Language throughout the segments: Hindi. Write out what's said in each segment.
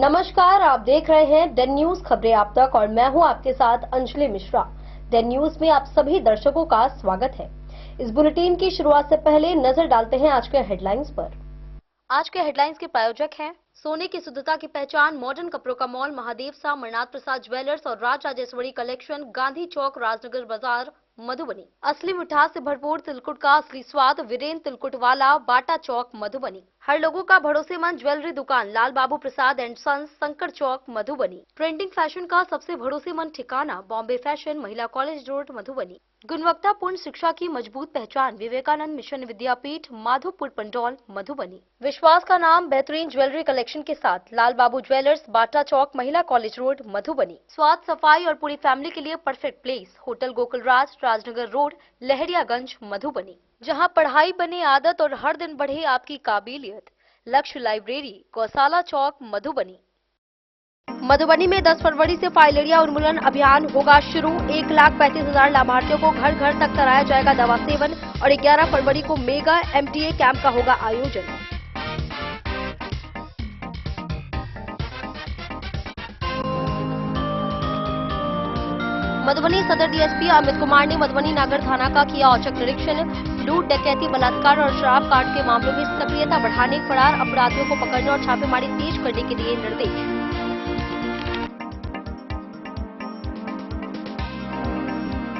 नमस्कार, आप देख रहे हैं डेन न्यूज खबरें आप तक और मैं हूं आपके साथ अंजलि मिश्रा। डेन न्यूज में आप सभी दर्शकों का स्वागत है। इस बुलेटिन की शुरुआत से पहले नजर डालते हैं आज के हेडलाइंस पर। आज के हेडलाइंस के प्रायोजक हैं सोने की शुद्धता की पहचान मॉडर्न कपड़ों का मॉल महादेव सा मरनाथ प्रसाद ज्वेलर्स और राज राजेश्वरी कलेक्शन, गांधी चौक, राजनगर बाजार, मधुबनी। असली मिठास से भरपूर तिलकुट का असली स्वाद, वीरेन तिलकुट वाला, बाटा चौक, मधुबनी। हर लोगों का भरोसेमंद ज्वेलरी दुकान लाल बाबू प्रसाद एंड सन्स, संकर चौक, मधुबनी। ट्रेंडिंग फैशन का सबसे भरोसेमंद ठिकाना बॉम्बे फैशन, महिला कॉलेज रोड, मधुबनी। गुणवत्तापूर्ण शिक्षा की मजबूत पहचान विवेकानंद मिशन विद्यापीठ, माधोपुर पंडौल, मधुबनी। विश्वास का नाम बेहतरीन ज्वेलरी कलेक्शन के साथ लाल बाबू ज्वेलर्स, बाटा चौक, महिला कॉलेज रोड, मधुबनी। स्वाद, सफाई और पूरी फैमिली के लिए परफेक्ट प्लेस होटल गोकुल राज, राजनगर रोड, लहरियागंज, मधुबनी। जहां पढ़ाई बने आदत और हर दिन बढ़े आपकी काबिलियत। लक्ष्य लाइब्रेरी, गौशाला चौक, मधुबनी। मधुबनी में 10 फरवरी से फाइलेरिया उन्मूलन अभियान होगा शुरू। 1,35,000 लाभार्थियों को घर घर तक कराया जाएगा दवा सेवन और 11 फरवरी को मेगा एमटीए कैंप का होगा आयोजन। मधुबनी सदर डीएसपी अमित कुमार ने मधुबनी नागर थाना का किया औचक निरीक्षण। लूट, डकैती, बलात्कार और शराब कांड के मामलों में सक्रियता बढ़ाने, फरार अपराधियों को पकड़ने और छापेमारी तेज करने के दिए निर्देश।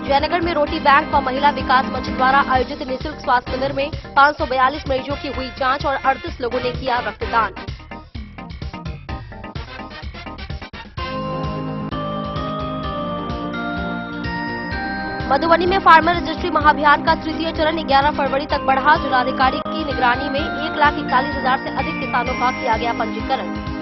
जयनगर में रोटी बैंक व महिला विकास मंच द्वारा आयोजित निःशुल्क स्वास्थ्य शिविर में 542 मरीजों की हुई जांच और 38 लोगों ने किया रक्तदान। मधुबनी में फार्मर रजिस्ट्री महाअभियान का तृतीय चरण 11 फरवरी तक बढ़ा। जिलाधिकारी की निगरानी में 1,41,000 से अधिक किसानों का किया गया पंजीकरण।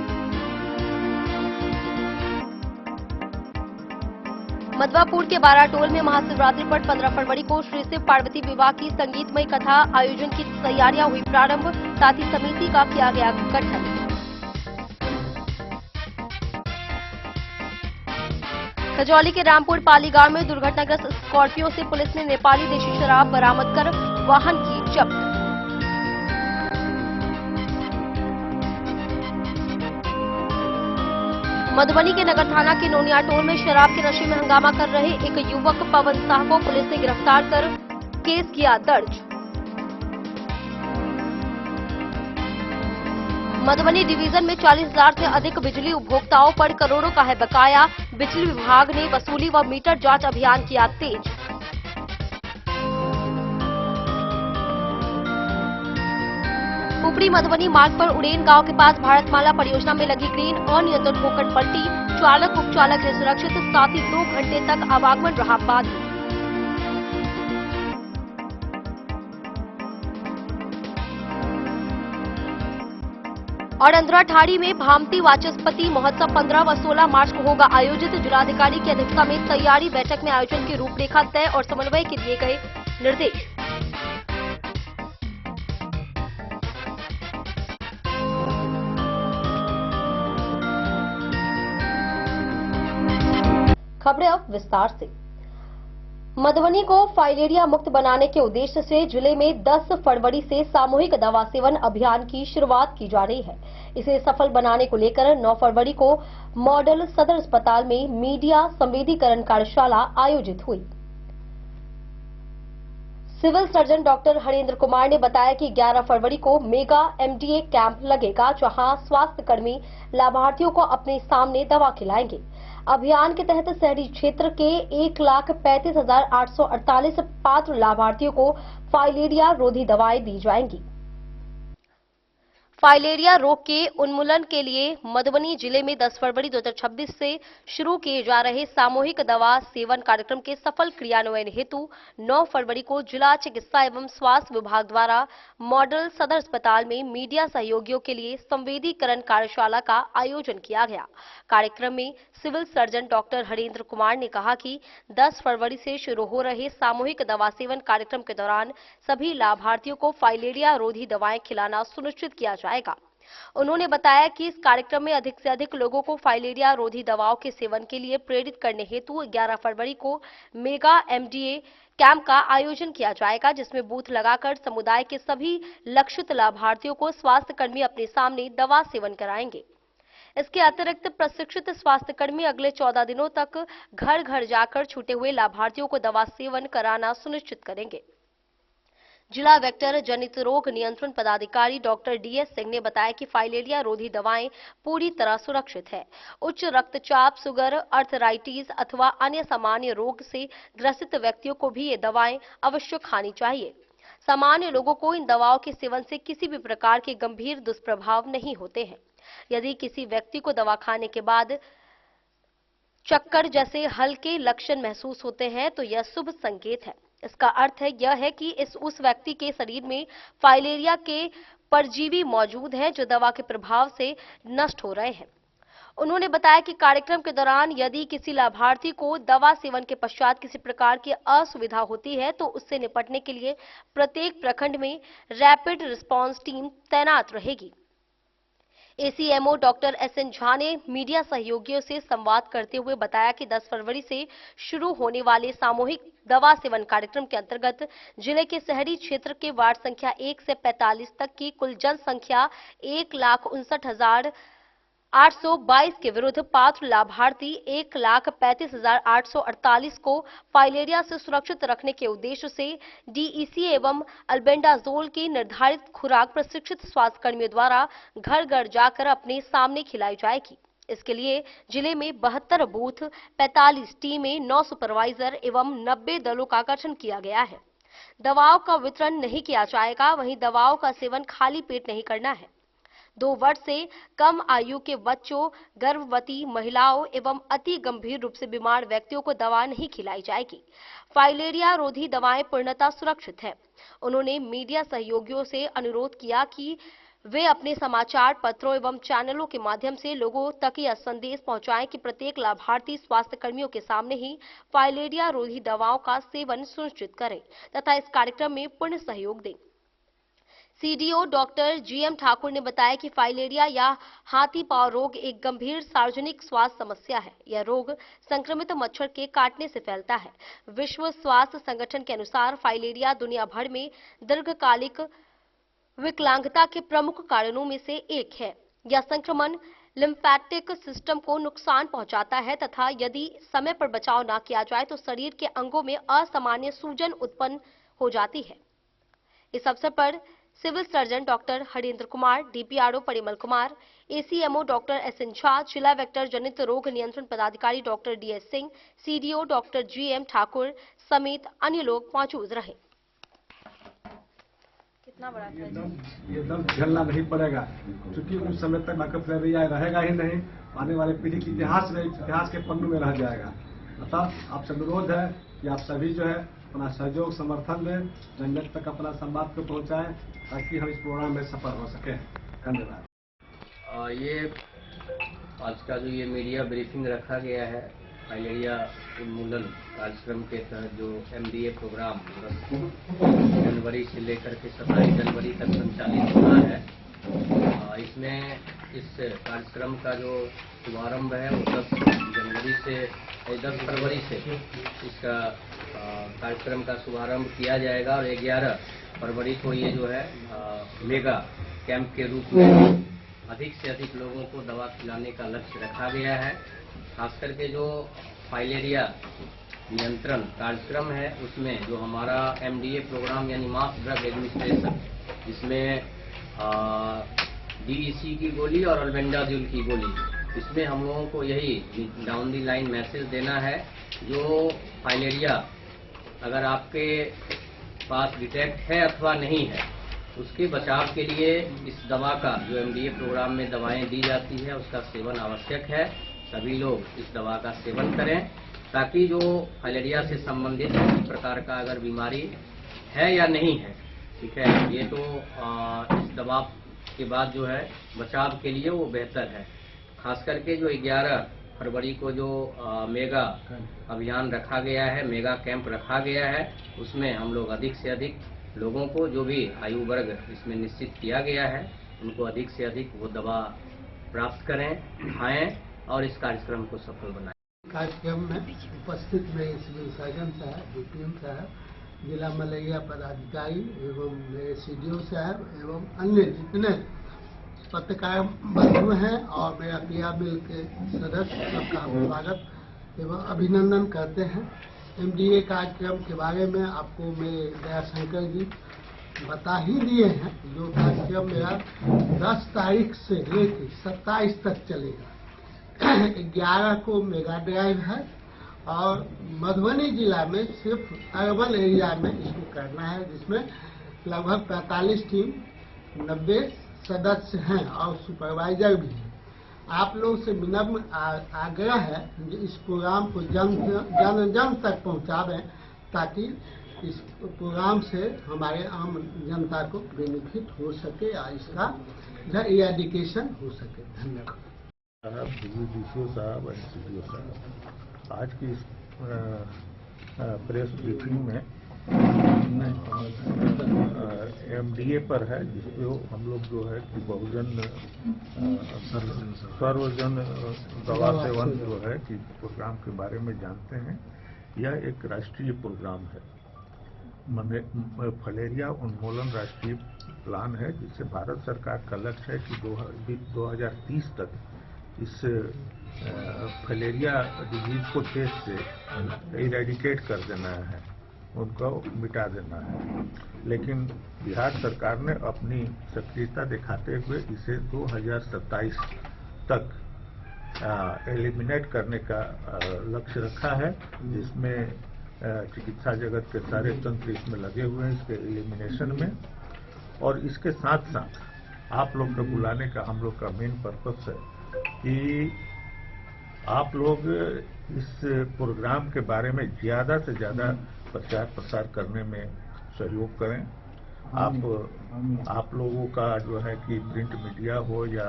मधवापुर के बाराटोल में महाशिवरात्रि पर 15 फरवरी को श्री शिव पार्वती विवाह की संगीतमय कथा आयोजन की तैयारियां हुई प्रारंभ। साथ ही समिति का किया गया गठन। खजौली के रामपुर पाली गांव में दुर्घटनाग्रस्त स्कॉर्पियो से पुलिस ने नेपाली देशी शराब बरामद कर वाहन की जब्त। मधुबनी के नगर थाना के नोनियाटोल में शराब के नशे में हंगामा कर रहे एक युवक पवन शाह को पुलिस ने गिरफ्तार कर केस किया दर्ज। मधुबनी डिवीजन में 40,000 से अधिक बिजली उपभोक्ताओं पर करोड़ों का है बकाया। बिजली विभाग ने वसूली व मीटर जांच अभियान किया तेज। ऊपरी मधुबनी मार्ग पर उड़ेन गांव के पास भारतमाला परियोजना में लगी क्रेन अनियंत्रित होकर पलटी। चालक उपचालक है सुरक्षित, साथ ही 2 घंटे तक आवागमन रहा बाधित। और अंधराठाड़ी में भामती वाचस्पति महोत्सव 15 व 16 मार्च को होगा आयोजित। जिलाधिकारी की अध्यक्षता में तैयारी बैठक में आयोजन की रूपरेखा तय और समन्वय के दिए गए निर्देश। खबरें अब विस्तार से। मधुबनी को फाइलेरिया मुक्त बनाने के उद्देश्य से जिले में 10 फरवरी से सामूहिक दवा सेवन अभियान की शुरुआत की जा रही है। इसे सफल बनाने को लेकर 9 फरवरी को मॉडल सदर अस्पताल में मीडिया संवेदीकरण कार्यशाला आयोजित हुई। Civil surgeon doctor Harendra Kumar ने बताया कि 11 फरवरी को मेगा एमडीए कैंप लगेगा, जहां स्वास्थ्य कर्मी लाभार्थियों को अपने सामने दवा खिलाएंगे। अभियान के तहत शहरी क्षेत्र के 1,35,848 पात्र लाभार्थियों को फाइलेरिया रोधी दवाएं दी जाएंगी। फाइलेरिया रोग के उन्मूलन के लिए मधुबनी जिले में 10 फरवरी 2026 से शुरू किए जा रहे सामूहिक दवा सेवन कार्यक्रम के सफल क्रियान्वयन हेतु 9 फरवरी को जिला चिकित्सा एवं स्वास्थ्य विभाग द्वारा मॉडल सदर अस्पताल में मीडिया सहयोगियों के लिए संवेदीकरण कार्यशाला का आयोजन किया गया। कार्यक्रम में civil surgeon doctor Harendra Kumar ने कहा कि 10 फरवरी से शुरू हो रहे सामूहिक दवा सेवन कार्यक्रम के दौरान सभी लाभार्थियों को फाइलेरिया रोधी दवाएं खिलाना सुनिश्चित किया जाएगा। उन्होंने बताया कि इस कार्यक्रम में अधिक से अधिक लोगों को फाइलेरिया रोधी दवाओं के सेवन के लिए प्रेरित करने हेतु 11 फरवरी को मेगा एमडीए कैंप का आयोजन किया जाएगा, जिसमें बूथ लगाकर समुदाय के सभी लक्षित लाभार्थियों को स्वास्थ्य कर्मी अपने सामने दवा सेवन कराएंगे। इसके अतिरिक्त प्रशिक्षित स्वास्थ्यकर्मी अगले 14 दिनों तक घर घर जाकर छूटे हुए लाभार्थियों को दवा सेवन कराना सुनिश्चित करेंगे। जिला वेक्टर जनित रोग नियंत्रण पदाधिकारी डॉक्टर डीएस सिंह ने बताया कि फाइलेरिया रोधी दवाएं पूरी तरह सुरक्षित है। उच्च रक्तचाप, शुगर, अर्थराइटिस अथवा अन्य सामान्य रोग से ग्रसित व्यक्तियों को भी ये दवाएं अवश्य खानी चाहिए। सामान्य लोगों को इन दवाओं के सेवन से किसी भी प्रकार के गंभीर दुष्प्रभाव नहीं होते हैं। यदि किसी व्यक्ति को दवा खाने के बाद चक्कर जैसे हल्के लक्षण महसूस होते हैं तो यह शुभ संकेत है। इसका अर्थ यह है कि उस व्यक्ति के शरीर में फाइलेरिया के परजीवी मौजूद हैं जो दवा के प्रभाव से नष्ट हो रहे हैं। उन्होंने बताया कि कार्यक्रम के दौरान यदि किसी लाभार्थी को दवा सेवन के पश्चात किसी प्रकार की असुविधा होती है तो उससे निपटने के लिए प्रत्येक प्रखंड में रैपिड रिस्पांस टीम तैनात रहेगी। एसीएमओ डॉक्टर एसएन झा ने मीडिया सहयोगियों से संवाद करते हुए बताया कि 10 फरवरी से शुरू होने वाले सामूहिक दवा सेवन कार्यक्रम के अंतर्गत जिले के शहरी क्षेत्र के वार्ड संख्या 1 से 45 तक की कुल जनसंख्या 1,59,822 के विरुद्ध पात्र लाभार्थी 1,35,848 को फाइलेरिया से सुरक्षित रखने के उद्देश्य से डीईसी एवं अल्बेंडाजोल की निर्धारित खुराक प्रशिक्षित स्वास्थ्यकर्मियों द्वारा घर घर जाकर अपने सामने खिलाई जाएगी। इसके लिए जिले में 72 बूथ, 45 टीमें, 9 सुपरवाइजर एवं 90 दलों का गठन किया गया है। दवाओं का वितरण नहीं किया जाएगा, वहीं दवाओं का सेवन खाली पेट नहीं करना है। 2 वर्ष से कम आयु के बच्चों, गर्भवती महिलाओं एवं अति गंभीर रूप से बीमार व्यक्तियों को दवा नहीं खिलाई जाएगी। फाइलेरिया रोधी दवाएं पूर्णतः सुरक्षित हैं। उन्होंने मीडिया सहयोगियों से अनुरोध किया कि वे अपने समाचार पत्रों एवं चैनलों के माध्यम से लोगों तक यह संदेश पहुंचाएं कि प्रत्येक लाभार्थी स्वास्थ्य कर्मियों के सामने ही फाइलेरिया रोधी दवाओं का सेवन सुनिश्चित करें तथा इस कार्यक्रम में पूर्ण सहयोग दें। सीडीओ डॉक्टर जीएम ठाकुर ने बताया कि फाइलेरिया या हाथी पांव रोग एक गंभीर सार्वजनिक स्वास्थ्य समस्या है। यह रोग संक्रमित मच्छर के काटने से फैलता है। विश्व स्वास्थ्य संगठन के अनुसार फाइलेरिया दुनिया भर में दीर्घकालिक विकलांगता के प्रमुख कारणों में से एक है। यह संक्रमण लिम्फेटिक सिस्टम को नुकसान पहुंचाता है तथा यदि समय पर बचाव न किया जाए तो शरीर के अंगों में असामान्य सूजन उत्पन्न हो जाती है। इस अवसर पर civil surgeon doctor Harendra Kumar, DPRO Parimal Kumar, ACMO doctor SN Jha, जिला वेक्टर जनित रोग नियंत्रण पदाधिकारी doctor DS Singh, CDO doctor GM Thakur समेत अन्य लोग मौजूद रहे। कितना बड़ा ये दम झेलना नहीं पड़ेगा क्योंकि उस समय तक फाइलेरिया रहेगा ही नहीं, आने वाले पीढ़ी की इतिहास के पन्नों में रह जाएगा। अतः आपसे अनुरोध है कि आप सभी जो है अपना सहयोग समर्थन दें, जन तक अपना संवाद को पहुंचाएं ताकि हम इस प्रोग्राम में सफल हो सके। धन्यवाद। ये आज का जो ये मीडिया ब्रीफिंग रखा गया है फाइलेरिया उन्मूलन कार्यक्रम के तहत जो एमडीए प्रोग्राम 10 जनवरी से लेकर के 27 जनवरी तक संचालित होना है, इसमें इस कार्यक्रम का जो शुभारंभ है वो 10 फरवरी से इसका कार्यक्रम का शुभारंभ किया जाएगा और 11 फरवरी को ये जो है मेगा कैंप के रूप में अधिक से अधिक लोगों को दवा खिलाने का लक्ष्य रखा गया है। खास करके जो फाइलेरिया नियंत्रण कार्यक्रम है उसमें जो हमारा एमडीए प्रोग्राम यानी मास ड्रग एडमिनिस्ट्रेशन, जिसमें डीईसी की गोली और अल्बेंडाजोल की गोली, इसमें हम लोगों को यही डाउन दी लाइन मैसेज देना है जो फाइलेरिया अगर आपके पास डिटेक्ट है अथवा नहीं है, उसके बचाव के लिए इस दवा का जो एमडीए प्रोग्राम में दवाएं दी जाती है उसका सेवन आवश्यक है। सभी लोग इस दवा का सेवन करें ताकि जो फाइलेरिया से संबंधित किसी प्रकार का अगर बीमारी है या नहीं है, ठीक है, ये तो इस दवा के बाद जो है बचाव के लिए वो बेहतर है। खास करके जो 11 फरवरी को जो मेगा अभियान रखा गया है, मेगा कैंप रखा गया है, उसमें हम लोग अधिक से अधिक लोगों को जो भी आयु वर्ग इसमें निश्चित किया गया है उनको अधिक से अधिक वो दवा प्राप्त करें, खाएं और इस कार्यक्रम को सफल बनाएं। कार्यक्रम में उपस्थित में सिविल सर्जन साहब, डीपीएम साहब, जिला मलेरिया पदाधिकारी एवं सीडीओ साहब एवं अन्य जितने पत्रकार बंधु हैं और मेरा पिया मिल के सदस्य सबका हम स्वागत एवं अभिनंदन करते हैं। MDA कार्यक्रम के बारे में आपको मेरे दयाशंकर जी बता ही दिए हैं। जो कार्यक्रम मेरा 10 तारीख से लेकर 27 तक चलेगा। 11 को मेगा ड्राइव है और मधुबनी जिला में सिर्फ अर्बन एरिया में इसको करना है, जिसमें लगभग 45 टीम 90 सदस्य हैं और सुपरवाइजर भी हैं। आप लोग से विनम्र आग्रह है कि इस प्रोग्राम को जन तक पहुंचावें, ताकि इस प्रोग्राम से हमारे आम जनता को बेनिफिट हो सके और इसका इरेडिकेशन हो सके। धन्यवाद। DCO साहब, SDO साहब, आज की इस प्रेस ब्रीफिंग में MDA पर है, जिसको हम लोग जो है कि बहुजन सर्वजन दवा सेवन जो है कि प्रोग्राम के बारे में जानते हैं। यह एक राष्ट्रीय प्रोग्राम है, फलेरिया उन्मूलन राष्ट्रीय प्लान है, जिससे भारत सरकार का लक्ष्य है कि 2030 तक इस फलेरिया डिजीज को देश से इरेडिकेट कर देना है, उनको मिटा देना है। लेकिन बिहार सरकार ने अपनी सक्रियता दिखाते हुए इसे 2027 तक एलिमिनेट करने का लक्ष्य रखा है, जिसमें चिकित्सा जगत के सारे तंत्र इसमें लगे हुए हैं इसके एलिमिनेशन में। और इसके साथ साथ आप लोग को बुलाने का हम लोग का मेन पर्पस है कि आप लोग इस प्रोग्राम के बारे में ज़्यादा से ज़्यादा प्रचार प्रसार करने में सहयोग करें। आप लोगों का जो है कि प्रिंट मीडिया हो या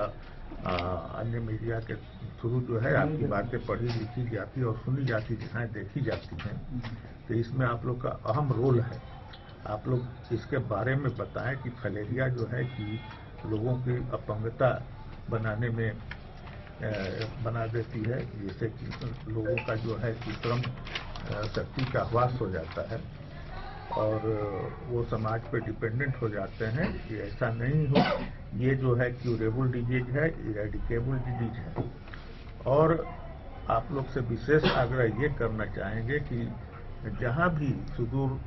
अन्य मीडिया के थ्रू जो है आपकी बातें पढ़ी लिखी जाती और सुनी जाती हैं, देखी जाती हैं, तो इसमें आप लोग का अहम रोल है। आप लोग इसके बारे में बताएं कि फलेरिया जो है कि लोगों की अपंगता बनाने में बना देती है, जिससे कि लोगों का जो है कि श्रम शक्ति का ह्रास हो जाता है और वो समाज पे डिपेंडेंट हो जाते हैं। कि ऐसा नहीं हो, ये जो है क्यूरेबल डिजीज है, इरेडिकेबल डिजीज है। और आप लोग से विशेष आग्रह ये करना चाहेंगे कि जहाँ भी सुदूर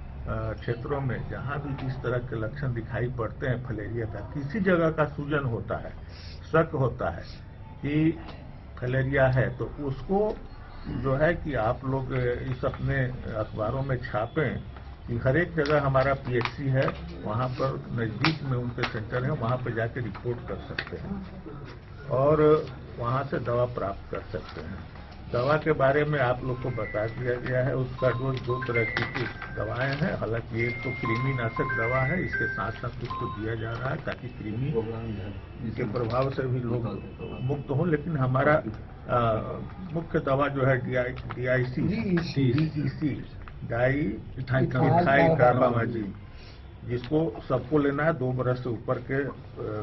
क्षेत्रों में जहाँ भी इस तरह के लक्षण दिखाई पड़ते हैं फलेरिया का, किसी जगह का सूजन होता है, शक होता है कि फलेरिया है, तो उसको जो है कि आप लोग इस अपने अखबारों में छापें कि हर एक जगह हमारा PHC है, वहाँ पर नज़दीक में उनके सेंटर है, वहाँ पर जाके रिपोर्ट कर सकते हैं और वहाँ से दवा प्राप्त कर सकते हैं। दवा के बारे में आप लोग को बता दिया गया है। उसका डोज 2 तरह की दवाएं हैं। हालांकि एक तो कृमिनाशक दवा है, इसके साथ साथ उसको दिया जा रहा है ताकि कृमि के प्रभाव से भी लोग मुक्त हों। लेकिन हमारा मुख्य दवा जो है DEC डाई इथाइल कार्बामाजिन, जिसको सबको लेना है। 2 बरस से ऊपर के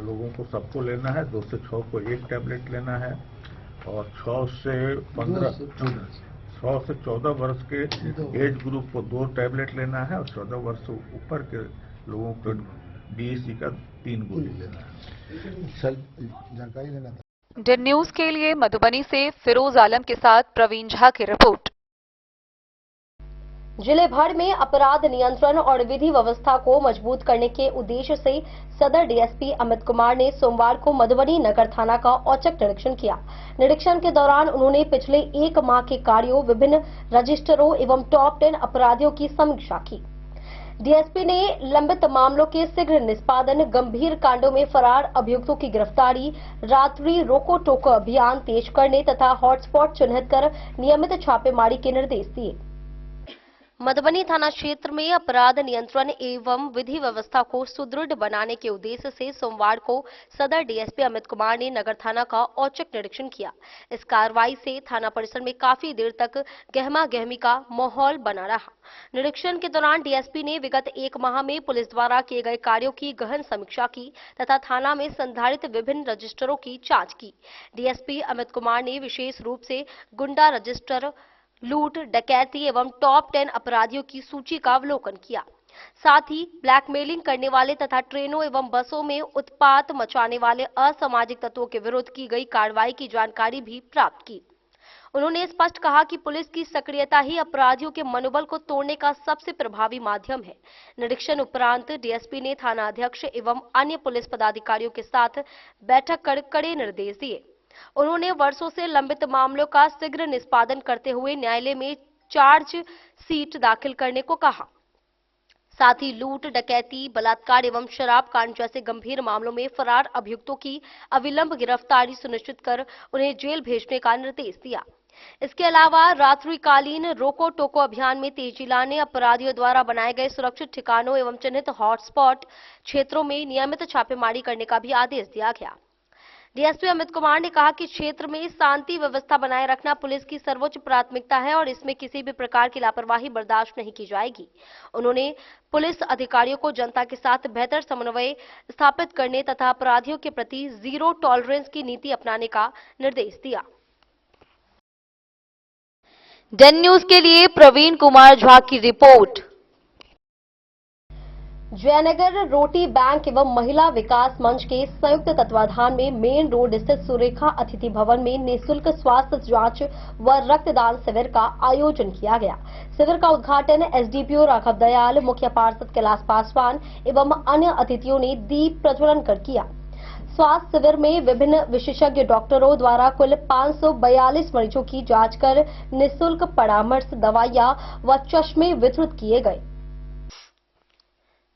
लोगों को सबको लेना है। 2 से 6 को 1 टैबलेट लेना है और 6 से 14 वर्ष के एज ग्रुप को 2 टैबलेट लेना है और 14 वर्ष से ऊपर के लोगों को DEC का 3 गोली लेना है। जानकारी लेना था। डेन न्यूज के लिए मधुबनी से फिरोज आलम के साथ प्रवीण झा की रिपोर्ट। जिले भर में अपराध नियंत्रण और विधि व्यवस्था को मजबूत करने के उद्देश्य से सदर DSP अमित कुमार ने सोमवार को मधुबनी नगर थाना का औचक निरीक्षण किया। निरीक्षण के दौरान उन्होंने पिछले 1 माह के कार्यों, विभिन्न रजिस्टरों एवं टॉप 10 अपराधियों की समीक्षा की। DSP ने लंबित मामलों के शीघ्र निष्पादन, गंभीर कांडों में फरार अभियुक्तों की गिरफ्तारी, रात्रि रोको टोको अभियान तेज करने तथा हॉटस्पॉट चिन्हित कर नियमित छापेमारी के निर्देश दिए। मधुबनी थाना क्षेत्र में अपराध नियंत्रण एवं विधि व्यवस्था को सुदृढ़ बनाने के उद्देश्य से सोमवार को सदर DSP अमित कुमार ने नगर थाना का औचक निरीक्षण किया। इस कार्रवाई से थाना परिसर में काफी देर तक गहमा गहमी का माहौल बना रहा। निरीक्षण के दौरान DSP ने विगत 1 माह में पुलिस द्वारा किए गए कार्यों की गहन समीक्षा की तथा थाना में संधारित विभिन्न रजिस्टरों की जांच की। DSP अमित कुमार ने विशेष रूप से गुंडा रजिस्टर, लूट, डकैती एवं टॉप 10 अपराधियों की सूची का अवलोकन किया। साथ ही ब्लैकमेलिंग करने वाले तथा ट्रेनों एवं बसों में उत्पात मचाने वाले असामाजिक तत्वों के विरुद्ध की गई कार्रवाई की जानकारी भी प्राप्त की। उन्होंने स्पष्ट कहा कि पुलिस की सक्रियता ही अपराधियों के मनोबल को तोड़ने का सबसे प्रभावी माध्यम है। निरीक्षण उपरांत डीएसपी ने थाना अध्यक्ष एवं अन्य पुलिस पदाधिकारियों के साथ बैठक कर कड़े निर्देश दिए। उन्होंने वर्षों से लंबित मामलों का शीघ्र निष्पादन करते हुए न्यायालय में चार्जशीट दाखिल करने को कहा। साथ ही लूट, डकैती, बलात्कार एवं शराब कांड जैसे गंभीर मामलों में फरार अभियुक्तों की अविलंब गिरफ्तारी सुनिश्चित कर उन्हें जेल भेजने का निर्देश दिया। इसके अलावा रात्रिकालीन रोको टोको अभियान में तेजी लाने, अपराधियों द्वारा बनाए गए सुरक्षित ठिकानों एवं चिन्हित हॉटस्पॉट क्षेत्रों में नियमित छापेमारी करने का भी आदेश दिया गया। डीएसपी अमित कुमार ने कहा कि क्षेत्र में शांति व्यवस्था बनाए रखना पुलिस की सर्वोच्च प्राथमिकता है और इसमें किसी भी प्रकार की लापरवाही बर्दाश्त नहीं की जाएगी। उन्होंने पुलिस अधिकारियों को जनता के साथ बेहतर समन्वय स्थापित करने तथा अपराधियों के प्रति जीरो टॉलरेंस की नीति अपनाने का निर्देश दिया। डेन न्यूज के लिए प्रवीण कुमार झा की रिपोर्ट। जयनगर रोटी बैंक एवं महिला विकास मंच के संयुक्त तत्वाधान में मेन रोड स्थित सुरेखा अतिथि भवन में निःशुल्क स्वास्थ्य जांच व रक्तदान शिविर का आयोजन किया गया। शिविर का उद्घाटन एसडीपीओ राघव दयाल, मुख्य पार्षद कैलाश पासवान एवं अन्य अतिथियों ने दीप प्रज्वलन कर किया। स्वास्थ्य शिविर में विभिन्न विशेषज्ञ डॉक्टरों द्वारा कुल 542 मरीजों की जांच कर निःशुल्क परामर्श, दवाइयां व चश्मे वितरित किए गए।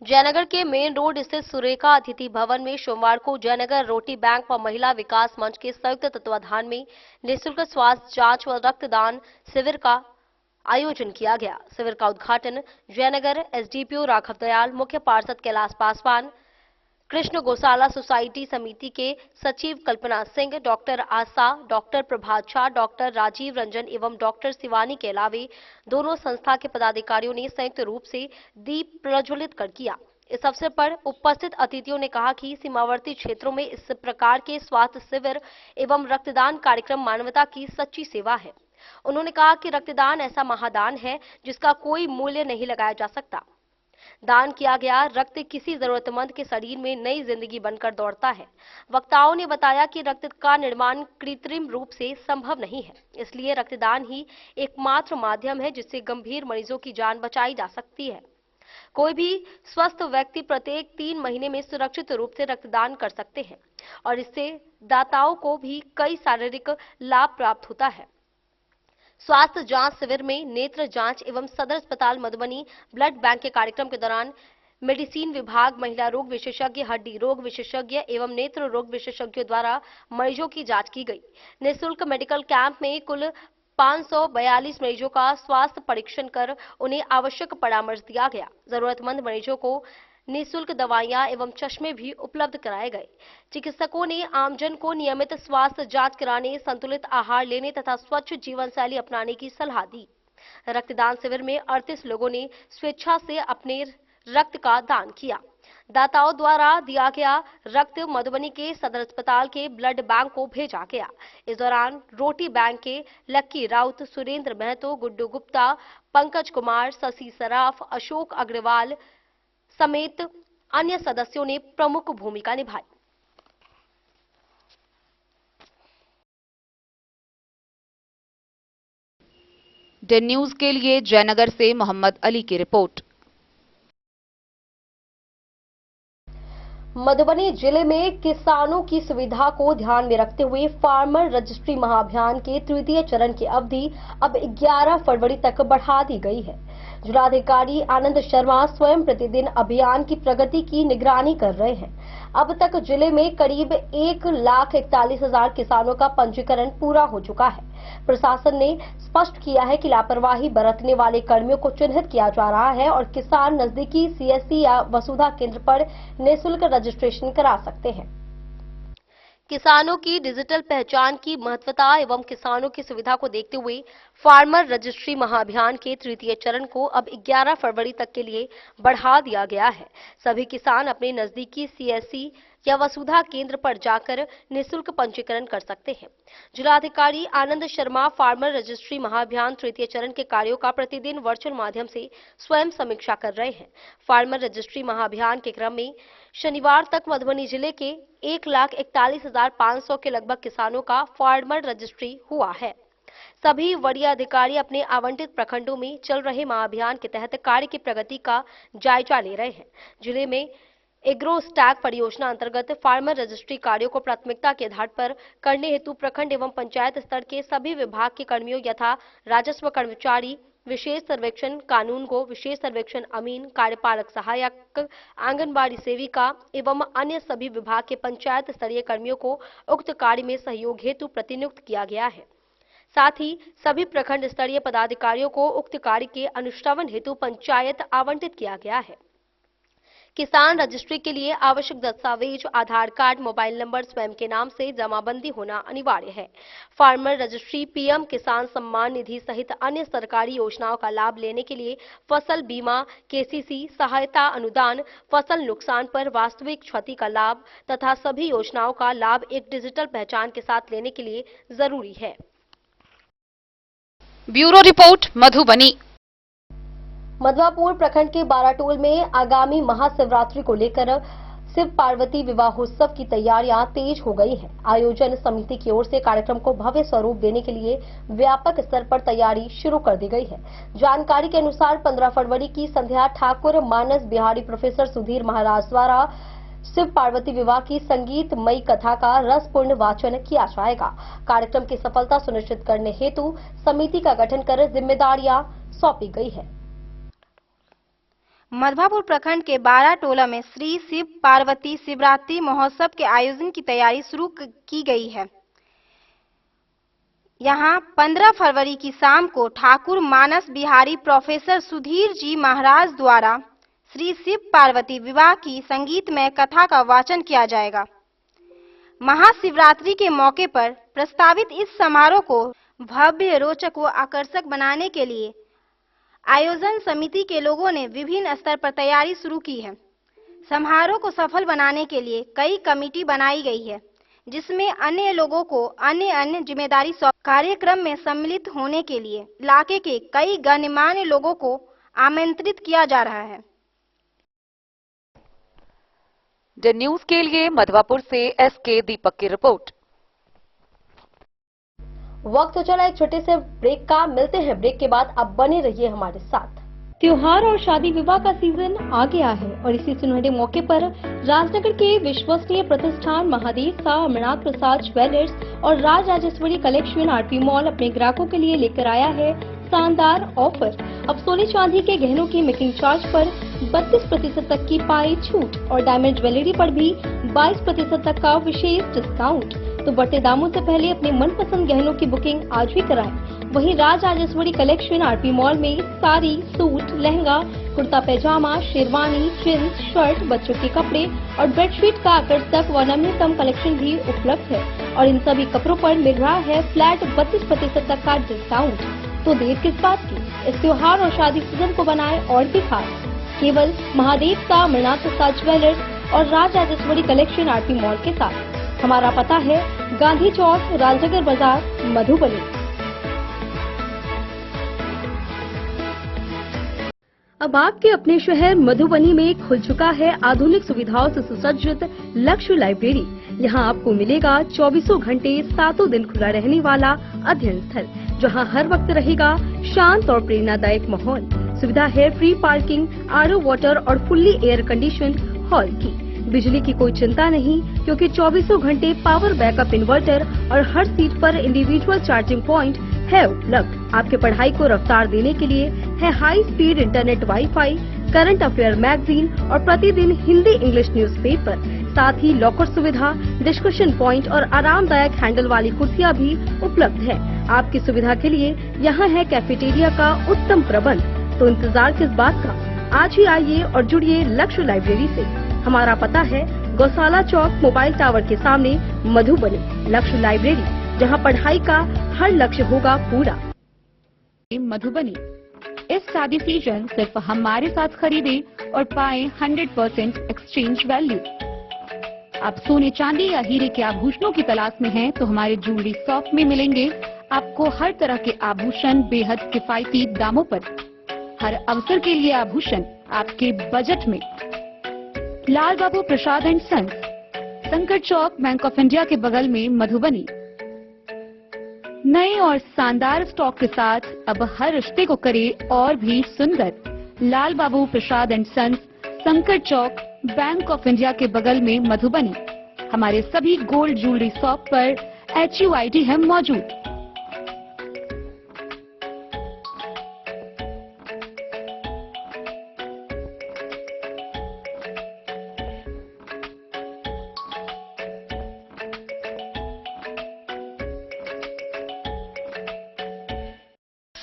जयनगर के मेन रोड स्थित सुरेखा अतिथि भवन में सोमवार को जयनगर रोटी बैंक व महिला विकास मंच के संयुक्त तत्वाधान में निःशुल्क स्वास्थ्य जांच व रक्तदान शिविर का आयोजन किया गया। शिविर का उद्घाटन जयनगर एसडीपीओ राघव दयाल, मुख्य पार्षद कैलाश पासवान, कृष्ण गौशाला सोसाइटी समिति के सचिव कल्पना सिंह, डॉक्टर आशा, डॉक्टर प्रभात झा, डॉक्टर राजीव रंजन एवं डॉक्टर शिवानी के अलावे दोनों संस्था के पदाधिकारियों ने संयुक्त रूप से दीप प्रज्वलित कर किया। इस अवसर पर उपस्थित अतिथियों ने कहा कि सीमावर्ती क्षेत्रों में इस प्रकार के स्वास्थ्य शिविर एवं रक्तदान कार्यक्रम मानवता की सच्ची सेवा है। उन्होंने कहा कि रक्तदान ऐसा महादान है जिसका कोई मूल्य नहीं लगाया जा सकता। दान किया गया रक्त किसी जरूरतमंद के शरीर में नई जिंदगी बनकर दौड़ता है। वक्ताओं ने बताया कि रक्त का निर्माण कृत्रिम रूप से संभव नहीं है, इसलिए रक्तदान ही एकमात्र माध्यम है जिससे गंभीर मरीजों की जान बचाई जा सकती है। कोई भी स्वस्थ व्यक्ति प्रत्येक 3 महीने में सुरक्षित रूप से रक्तदान कर सकते हैं और इससे दाताओं को भी कई शारीरिक लाभ प्राप्त होता है। स्वास्थ्य जांच शिविर में नेत्र जांच एवं सदर अस्पताल मधुबनी ब्लड बैंक के कार्यक्रम के दौरान मेडिसिन विभाग, महिला रोग विशेषज्ञ, हड्डी रोग विशेषज्ञ एवं नेत्र रोग विशेषज्ञों द्वारा मरीजों की जांच की गई। निःशुल्क मेडिकल कैंप में कुल 542 मरीजों का स्वास्थ्य परीक्षण कर उन्हें आवश्यक परामर्श दिया गया। जरूरतमंद मरीजों को निःशुल्क दवाइयां एवं चश्मे भी उपलब्ध कराए गए। चिकित्सकों ने आमजन को नियमित स्वास्थ्य जांच कराने, संतुलित आहार लेने तथा स्वच्छ जीवन शैली अपनाने की सलाह दी। रक्तदान शिविर में 38 लोगों ने स्वेच्छा से अपने रक्त का दान किया। दाताओं द्वारा दिया गया रक्त मधुबनी के सदर अस्पताल के ब्लड बैंक को भेजा गया। इस दौरान रोटी बैंक के लक्की राउत, सुरेंद्र महतो, गुड्डू गुप्ता, पंकज कुमार, शशि सराफ, अशोक अग्रवाल समेत अन्य सदस्यों ने प्रमुख भूमिका निभाई। डेन न्यूज के लिए जयनगर से मोहम्मद अली की रिपोर्ट। मधुबनी जिले में किसानों की सुविधा को ध्यान में रखते हुए फार्मर रजिस्ट्री महाअभियान के तृतीय चरण की अवधि अब 11 फरवरी तक बढ़ा दी गई है। जिलाधिकारी आनंद शर्मा स्वयं प्रतिदिन अभियान की प्रगति की निगरानी कर रहे हैं। अब तक जिले में करीब 1,41,000 किसानों का पंजीकरण पूरा हो चुका है। प्रशासन ने स्पष्ट किया है कि लापरवाही बरतने वाले कर्मियों को चिन्हित किया जा रहा है और किसान नजदीकी सीएससी या वसुधा केंद्र पर निःशुल्क रजिस्ट्रेशन करा सकते हैं। किसानों की डिजिटल पहचान की महत्वता एवं किसानों की सुविधा को देखते हुए फार्मर रजिस्ट्री महाअभियान के तृतीय चरण को अब 11 फरवरी तक के लिए बढ़ा दिया गया है। सभी किसान अपने नजदीकी CSC या वसुधा केंद्र पर जाकर निःशुल्क पंजीकरण कर सकते हैं। जिलाधिकारी आनंद शर्मा फार्मर रजिस्ट्री महाअभियान तृतीय चरण के कार्यों का प्रतिदिन वर्चुअल माध्यम से स्वयं समीक्षा कर रहे हैं। फार्मर रजिस्ट्री महाअभियान के क्रम में शनिवार तक मधुबनी जिले के 1,41,500 के लगभग किसानों का फार्मर रजिस्ट्री हुआ है। सभी वरीय अधिकारी अपने आवंटित प्रखंडों में चल रहे महाअभियान के तहत कार्य की प्रगति का जायजा ले रहे हैं। जिले में एग्रो स्टैक परियोजना अंतर्गत फार्मर रजिस्ट्री कार्यों को प्राथमिकता के आधार पर करने हेतु प्रखंड एवं पंचायत स्तर के सभी विभाग के कर्मियों यथा राजस्व कर्मचारी, विशेष सर्वेक्षण कानूनगो, विशेष सर्वेक्षण अमीन, कार्यपालक सहायक, आंगनबाड़ी सेविका एवं अन्य सभी विभाग के पंचायत स्तरीय कर्मियों को उक्त कार्य में सहयोग हेतु प्रतिनियुक्त किया गया है। साथ ही सभी प्रखंड स्तरीय पदाधिकारियों को उक्त कार्य के अनुश्रवण हेतु पंचायत आवंटित किया गया है। किसान रजिस्ट्री के लिए आवश्यक दस्तावेज आधार कार्ड, मोबाइल नंबर स्वयं के नाम से जमाबंदी होना अनिवार्य है। फार्मर रजिस्ट्री PM किसान सम्मान निधि सहित अन्य सरकारी योजनाओं का लाभ लेने के लिए फसल बीमा, KCC सहायता अनुदान, फसल नुकसान पर वास्तविक क्षति का लाभ तथा सभी योजनाओं का लाभ एक डिजिटल पहचान के साथ लेने के लिए जरूरी है। Bureau report Madhubani. मधवापुर प्रखंड के बाराटोल में आगामी महाशिवरात्रि को लेकर शिव पार्वती विवाहोत्सव की तैयारियां तेज हो गई हैं। आयोजन समिति की ओर से कार्यक्रम को भव्य स्वरूप देने के लिए व्यापक स्तर पर तैयारी शुरू कर दी गई है। जानकारी के अनुसार 15 फरवरी की संध्या ठाकुर मानस बिहारी प्रोफेसर सुधीर महाराज द्वारा शिव पार्वती विवाह की संगीतमयी कथा का रसपूर्ण वाचन किया जाएगा। कार्यक्रम की सफलता सुनिश्चित करने हेतु समिति का गठन कर जिम्मेदारियां सौंपी गई है। मधवापुर प्रखंड के बाराटोला में श्री शिव पार्वती शिवरात्रि महोत्सव के आयोजन की तैयारी शुरू की गई है। यहां 15 फरवरी की शाम को ठाकुर मानस बिहारी प्रोफेसर सुधीर जी महाराज द्वारा श्री शिव पार्वती विवाह की संगीतमय कथा का वाचन किया जाएगा। महाशिवरात्रि के मौके पर प्रस्तावित इस समारोह को भव्य, रोचक व आकर्षक बनाने के लिए आयोजन समिति के लोगों ने विभिन्न स्तर पर तैयारी शुरू की है। समारोह को सफल बनाने के लिए कई कमेटी बनाई गई है, जिसमें अन्य लोगों को अन्य जिम्मेदारी सौंप कार्यक्रम में सम्मिलित होने के लिए इलाके के कई गणमान्य लोगों को आमंत्रित किया जा रहा है। द न्यूज के लिए मधवापुर से SK दीपक की रिपोर्ट। वक्त हो चला एक छोटे से ब्रेक का। मिलते हैं ब्रेक के बाद। अब बने रहिए हमारे साथ। त्योहार और शादी विवाह का सीजन आ गया है और इसी सुनहरे मौके पर राजनगर के विश्वसनीय प्रतिष्ठान महादेव शाह अमरनाथ प्रसाद ज्वेलर्स और Raj Rajeshwari collection RP mall अपने ग्राहकों के लिए लेकर आया है शानदार ऑफर। अब सोने चांदी के गहनों की मेकिंग चार्ज पर 32% तक की पाई छूट और डायमंड ज्वेलरी पर भी 22% तक का विशेष डिस्काउंट। तो बढ़ते दामों से पहले अपने मनपसंद गहनों की बुकिंग आज भी कराएं। वहीं Raj Rajeshwari collection RP mall में साड़ी, सूट, लहंगा, कुर्ता पैजामा, शेरवानी, जींस, शर्ट, बच्चों के कपड़े और बेडशीट का आकर्षक व नवीनतम कलेक्शन भी उपलब्ध है और इन सभी कपड़ों पर मिल रहा है फ्लैट 32% तक का डिस्काउंट। तो देर किस बात की, इस त्योहार और शादी सीजन को बनाए और भी खास। केवल महादेव शाह अमरनाथ प्रसाद ज्वेलर्स और Raj Rajeshwari collection RP mall के साथ। हमारा पता है गांधी चौक, राजनगर बाजार, मधुबनी। अब आपके अपने शहर मधुबनी में खुल चुका है आधुनिक सुविधाओं से सुसज्जित लक्ष्य लाइब्रेरी। यहाँ आपको मिलेगा 24 घंटे 7 दिन खुला रहने वाला अध्ययन स्थल, जहाँ हर वक्त रहेगा शांत और प्रेरणादायक माहौल। सुविधा है फ्री पार्किंग, RO वाटर और फुल्ली एयर कंडीशन हॉल की। बिजली की कोई चिंता नहीं, क्योंकि 24 घंटे पावर बैकअप इन्वर्टर और हर सीट पर इंडिविजुअल चार्जिंग पॉइंट है उपलब्ध। आपके पढ़ाई को रफ्तार देने के लिए है high speed internet, wifi, current affair magazine और प्रतिदिन हिंदी इंग्लिश न्यूज़पेपर। साथ ही लॉकर सुविधा, डिस्कशन पॉइंट और आरामदायक हैंडल वाली कुर्सियां भी उपलब्ध है। आपकी सुविधा के लिए यहाँ है कैफेटेरिया का उत्तम प्रबंध। तो इंतजार किस बात का, आज ही आइए और जुड़िए लक्ष्य लाइब्रेरी से। हमारा पता है गौशाला चौक, मोबाइल टावर के सामने, मधुबनी। लक्ष्य लाइब्रेरी, जहां पढ़ाई का हर लक्ष्य होगा पूरा। मधुबनी। इस शादी सीजन सिर्फ हमारे साथ खरीदे और पाएं 100% एक्सचेंज वैल्यू। आप सोने चांदी या हीरे के आभूषणों की तलाश में हैं तो हमारे ज्वेलरी शॉप में मिलेंगे आपको हर तरह के आभूषण बेहद किफायती दामों पर। हर अवसर के लिए आभूषण आपके बजट में। लाल बाबू प्रसाद एंड सन्स, संकट चौक, बैंक ऑफ इंडिया के बगल में, मधुबनी। नए और शानदार स्टॉक के साथ अब हर रिश्ते को करे और भी सुंदर। लाल बाबू प्रसाद एंड सन्स, संकट चौक, बैंक ऑफ इंडिया के बगल में, मधुबनी। हमारे सभी गोल्ड ज्वेलरी शॉप पर HUID है मौजूद।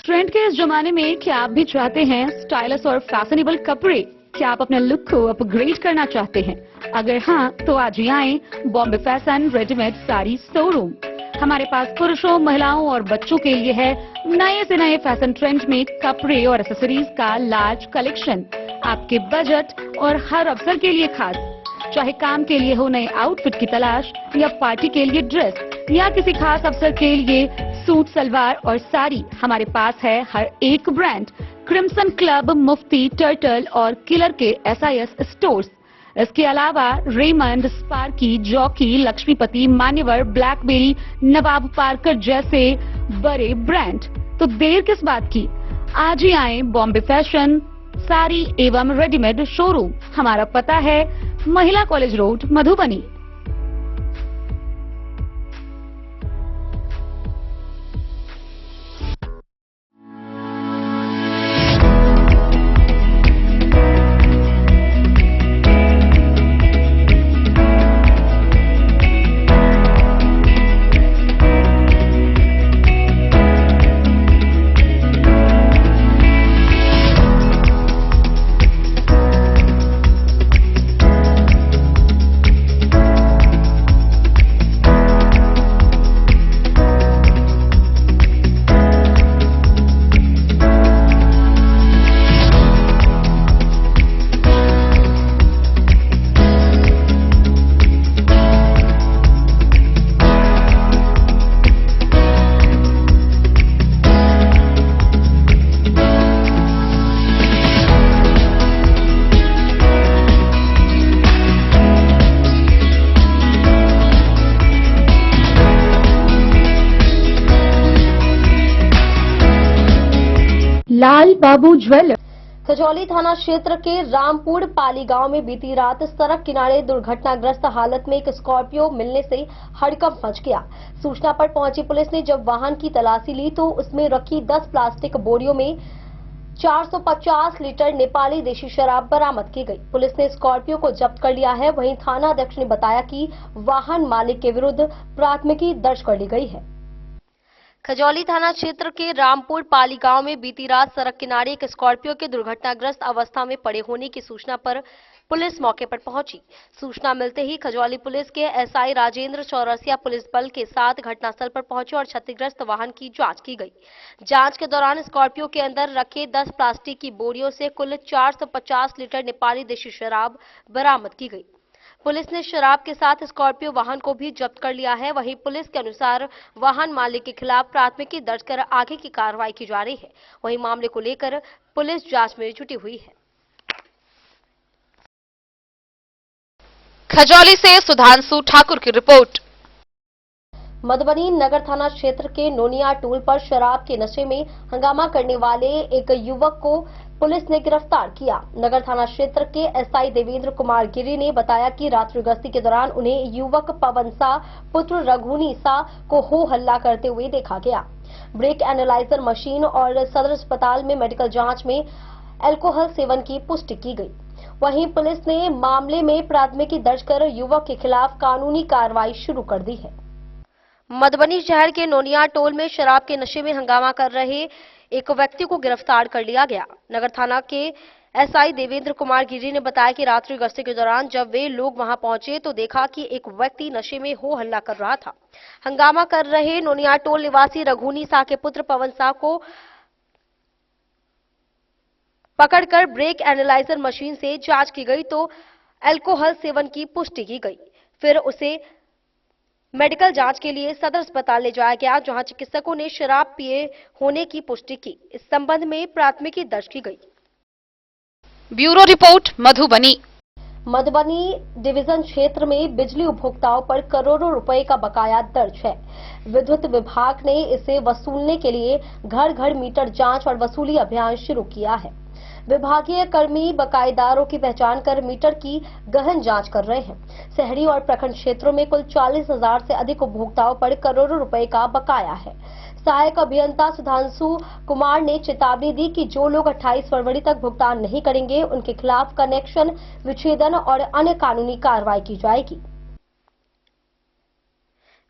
ट्रेंड के इस जमाने में क्या आप भी चाहते हैं स्टाइलिश और फैशनेबल कपड़े? क्या आप अपने लुक को अपग्रेड करना चाहते हैं? अगर हाँ, तो आज ही आएं Bombay fashion readymade sari showroom. हमारे पास पुरुषों, महिलाओं और बच्चों के लिए है नए से नए फैशन ट्रेंड में कपड़े और एक्सेसरीज का लार्ज कलेक्शन। आपके बजट और हर अवसर के लिए खास। चाहे काम के लिए हो नए आउटफिट की तलाश, या पार्टी के लिए ड्रेस, या किसी खास अवसर के लिए सूट, सलवार और साड़ी, हमारे पास है हर एक ब्रांड। क्रिम्सन क्लब, मुफ्ती, टर्टल और किलर के SIS स्टोर्स। इसके अलावा रेमंड, स्पार्की, जॉकी, लक्ष्मीपति, मान्यवर, ब्लैकबेरी, नवाब पार्कर जैसे बड़े ब्रांड। तो देर किस बात की, आज ही आए बॉम्बे फैशन साड़ी एवं रेडीमेड शोरूम। हमारा पता है महिला कॉलेज रोड, मधुबनी। लाल बाबू ज्वेलर। खजौली थाना क्षेत्र के रामपुर पाली गांव में बीती रात सड़क किनारे दुर्घटनाग्रस्त हालत में एक स्कॉर्पियो मिलने से हड़कंप मच गया। सूचना पर पहुंची पुलिस ने जब वाहन की तलाशी ली तो उसमें रखी 10 प्लास्टिक बोरियों में 450 लीटर नेपाली देशी शराब बरामद की गई। पुलिस ने स्कॉर्पियो को जब्त कर लिया है। वहीं थाना अध्यक्ष ने बताया कि वाहन मालिक के विरुद्ध प्राथमिकी दर्ज कर ली गई है। खजौली थाना क्षेत्र के रामपुर पाली गांव में बीती रात सड़क किनारे एक स्कॉर्पियो के दुर्घटनाग्रस्त अवस्था में पड़े होने की सूचना पर पुलिस मौके पर पहुंची। सूचना मिलते ही खजौली पुलिस के SI राजेंद्र चौरसिया पुलिस बल के साथ घटनास्थल पर पहुंचे और क्षतिग्रस्त वाहन की जांच की गई। जांच के दौरान स्कॉर्पियो के अंदर रखे 10 प्लास्टिक की बोरियों से कुल 450 लीटर नेपाली देशी शराब बरामद की गई। पुलिस ने शराब के साथ स्कॉर्पियो वाहन को भी जब्त कर लिया है। वहीं पुलिस के अनुसार वाहन मालिक के खिलाफ प्राथमिकी दर्ज कर आगे की कार्रवाई की जा रही है। वहीं मामले को लेकर पुलिस जांच में जुटी हुई है। खजौली से सुधांशु ठाकुर की रिपोर्ट। मधुबनी नगर थाना क्षेत्र के नोनिया टोल पर शराब के नशे में हंगामा करने वाले एक युवक को पुलिस ने गिरफ्तार किया। नगर थाना क्षेत्र के SI देवेंद्र कुमार गिरी ने बताया कि रात्रि गश्ती के दौरान उन्हें युवक पवन सा पुत्र रघुनी सा को हो हल्ला करते हुए देखा गया। ब्रेक एनालाइजर मशीन और सदर अस्पताल में मेडिकल जांच में अल्कोहल सेवन की पुष्टि की गई। वहीं पुलिस ने मामले में प्राथमिकी दर्ज कर युवक के खिलाफ कानूनी कार्रवाई शुरू कर दी है। मधुबनी शहर के नोनिया टोल में शराब के नशे में हंगामा कर रहे एक व्यक्ति को गिरफ्तार कर लिया गया। नगर थाना के SI देवेंद्र कुमार गिरी ने बताया कि रात्रि गश्ती के दौरान जब वे लोग वहां पहुंचे तो देखा कि एक व्यक्ति नशे में हो हल्ला कर रहा था। हंगामा कर रहे नोनिया टोल निवासी रघुनी सा के पुत्र पवन सा को पकड़कर ब्रेक एनालाइजर मशीन से जांच की गई तो अल्कोहल सेवन की पुष्टि की गई। फिर उसे मेडिकल जांच के लिए सदर अस्पताल ले जाया गया, जहां चिकित्सकों ने शराब पिए होने की पुष्टि की। इस संबंध में प्राथमिकी दर्ज की गई। Bureau report, Madhubani. Madhubani division क्षेत्र में बिजली उपभोक्ताओं पर करोड़ों रुपए का बकाया दर्ज है। विद्युत विभाग ने इसे वसूलने के लिए घर घर मीटर जांच और वसूली अभियान शुरू किया है। विभागीय कर्मी बकायेदारों की पहचान कर मीटर की गहन जांच कर रहे हैं। शहरी और प्रखंड क्षेत्रों में कुल 40,000 से अधिक उपभोक्ताओं पर करोड़ों रुपए का बकाया है। सहायक अभियंता सुधांशु कुमार ने चेतावनी दी कि जो लोग 28 फरवरी तक भुगतान नहीं करेंगे, उनके खिलाफ कनेक्शन विच्छेदन और अन्य कानूनी कार्रवाई की जाएगी।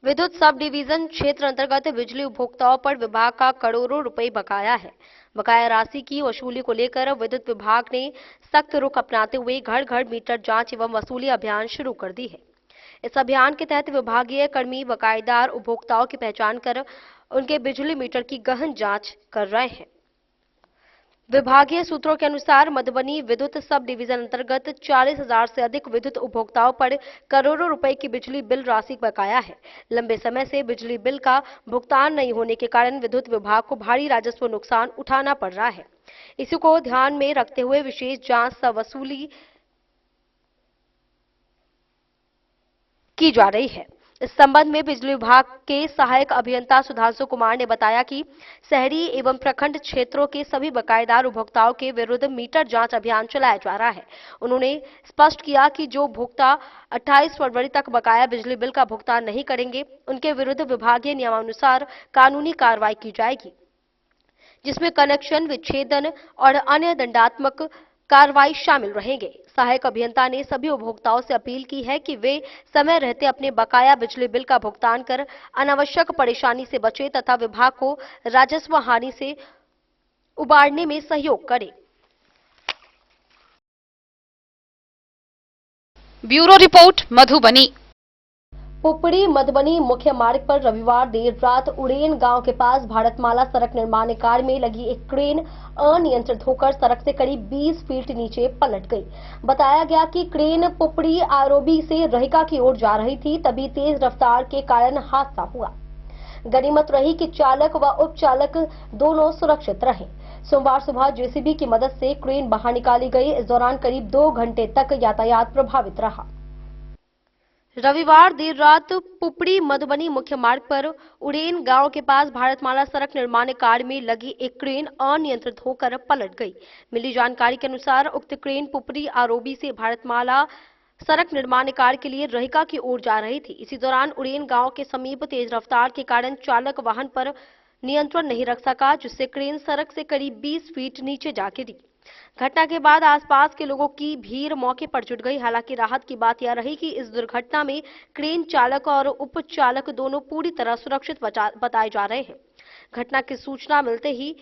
विद्युत सब डिवीजन क्षेत्र अंतर्गत बिजली उपभोक्ताओं पर विभाग का करोड़ों रुपए बकाया है। बकाया राशि की वसूली को लेकर विद्युत विभाग ने सख्त रुख अपनाते हुए घर घर मीटर जांच एवं वसूली अभियान शुरू कर दी है। इस अभियान के तहत विभागीय कर्मी बकायेदार उपभोक्ताओं की पहचान कर उनके बिजली मीटर की गहन जांच कर रहे हैं। विभागीय सूत्रों के अनुसार मधुबनी विद्युत सब डिवीजन अंतर्गत 40,000 से अधिक विद्युत उपभोक्ताओं पर करोड़ों रुपए की बिजली बिल राशि बकाया है। लंबे समय से बिजली बिल का भुगतान नहीं होने के कारण विद्युत विभाग को भारी राजस्व नुकसान उठाना पड़ रहा है। इसी को ध्यान में रखते हुए विशेष जांच व वसूली की जा रही है। इस संबंध में बिजली विभाग के सहायक अभियंता सुधांशु कुमार ने बताया कि शहरी एवं प्रखंड क्षेत्रों के सभी बकायेदार उपभोक्ताओं के विरुद्ध मीटर जांच अभियान चलाया जा रहा है। उन्होंने स्पष्ट किया कि जो उपभोक्ता 28 फरवरी तक बकाया बिजली बिल का भुगतान नहीं करेंगे, उनके विरुद्ध विभागीय नियमानुसार कानूनी कार्रवाई की जाएगी, जिसमें कनेक्शन विच्छेदन और अन्य दंडात्मक कार्रवाई शामिल रहेंगे। सहायक अभियंता ने सभी उपभोक्ताओं से अपील की है कि वे समय रहते अपने बकाया बिजली बिल का भुगतान कर अनावश्यक परेशानी से बचें तथा विभाग को राजस्व हानि से उबारने में सहयोग करें। Bureau report, Madhubani. पुपड़ी मधुबनी मुख्य मार्ग पर रविवार देर रात उड़ेन गांव के पास भारतमाला सड़क निर्माण कार्य में लगी एक क्रेन अनियंत्रित होकर सड़क से करीब 20 फीट नीचे पलट गई। बताया गया कि क्रेन पुपड़ी आरोबी से रहिका की ओर जा रही थी, तभी तेज रफ्तार के कारण हादसा हुआ। गनीमत रही कि चालक व उपचालक दोनों सुरक्षित रहे। सोमवार सुबह जेसीबी की मदद से क्रेन बाहर निकाली गई। इस दौरान करीब 2 घंटे तक यातायात प्रभावित रहा। रविवार देर रात पुपड़ी मधुबनी मुख्य मार्ग पर उड़ेन गांव के पास भारतमाला सड़क निर्माण कार्य में लगी एक क्रेन अनियंत्रित होकर पलट गई। मिली जानकारी के अनुसार उक्त क्रेन पुपड़ी आरोबी से भारतमाला सड़क निर्माण कार्य के लिए रहिका की ओर जा रही थी। इसी दौरान उड़ेन गांव के समीप तेज रफ्तार के कारण चालक वाहन पर नियंत्रण नहीं रख सका, जिससे क्रेन सड़क से करीब 20 फीट नीचे जा गिरी। घटना के बाद आसपास के लोगों की भीड़ मौके पर जुट गई। हालांकि राहत की बात यह रही कि इस दुर्घटना में क्रेन चालक और उपचालक दोनों पूरी तरह सुरक्षित बताए जा रहे हैं। घटना की सूचना मिलते ही